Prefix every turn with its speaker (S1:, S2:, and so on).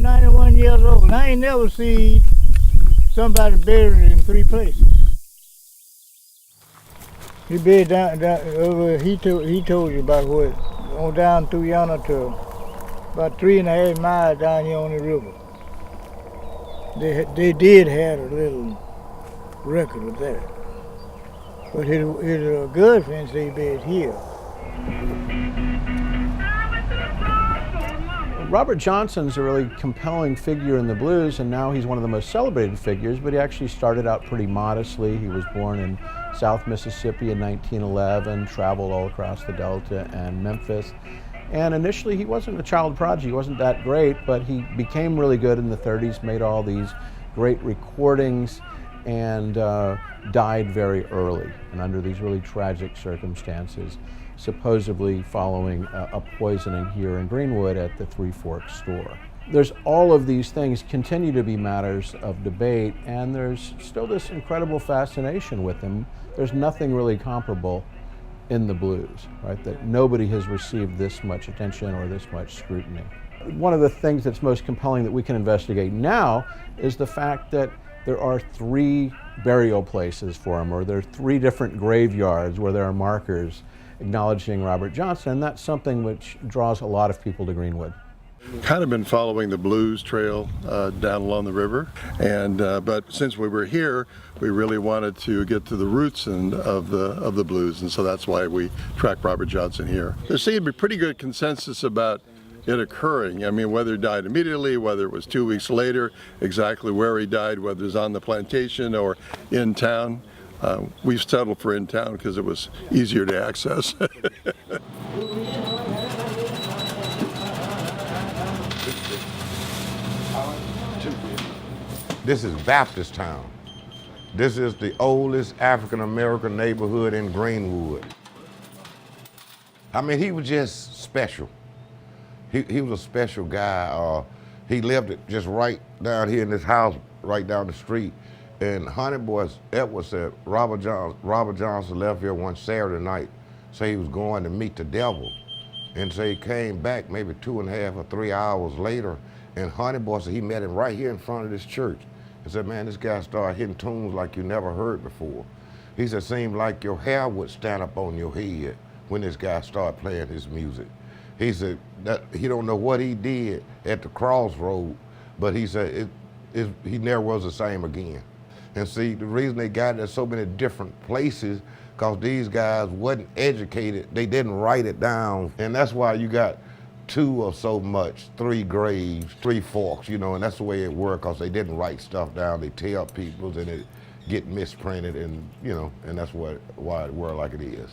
S1: 91 years old. I ain't never seen somebody buried in 3 places. He buried down over. He told you about what on down through yonder to about 3.5 miles down here on the river. They did have a little record of that, but his girlfriend say he buried here.
S2: Robert Johnson's a really compelling figure in the blues, and now he's one of the most celebrated figures, but he actually started out pretty modestly. He was born in South Mississippi in 1911, traveled all across the Delta and Memphis. And initially he wasn't a child prodigy, he wasn't that great, but he became really good in the 30s, made all these great recordings, and died very early and under these really tragic circumstances, supposedly following a poisoning here in Greenwood at the Three Forks store. There's all of these things continue to be matters of debate, and there's still this incredible fascination with him. There's nothing really comparable in the blues, right? That nobody has received this much attention or this much scrutiny. One of the things that's most compelling that we can investigate now is the fact that there are 3 burial places for him, or there are 3 different graveyards where there are markers acknowledging Robert Johnson, and that's something which draws a lot of people to Greenwood.
S3: Kind of been following the blues trail down along the river, and but since we were here, we really wanted to get to the roots of the blues, and so that's why we tracked Robert Johnson here. There seemed to be pretty good consensus about it occurring. I mean, whether he died immediately, whether it was 2 weeks later, exactly where he died, whether it was on the plantation or in town. We've settled for in town because it was easier to access.
S4: This is Baptist Town. This is the oldest African American neighborhood in Greenwood. I mean, he was just special. He was a special guy. He lived just right down here in this house, right down the street. And Honey Boy Edwards said Robert Johnson left here one Saturday night, say he was going to meet the devil. And so he came back maybe 2.5 or 3 hours later, and Honey Boy said he met him right here in front of this church. He said, man, this guy started hitting tunes like you never heard before. He said, seemed like your hair would stand up on your head when this guy started playing his music. He said that he don't know what he did at the crossroad, but he said he never was the same again. And see, the reason they got it in so many different places, because these guys wasn't educated, they didn't write it down. And that's why you got 2 or so much, 3 graves, 3 forks, you know, and that's the way it worked, because they didn't write stuff down. They tell people and it get misprinted, and you know, and that's why it worked like it is.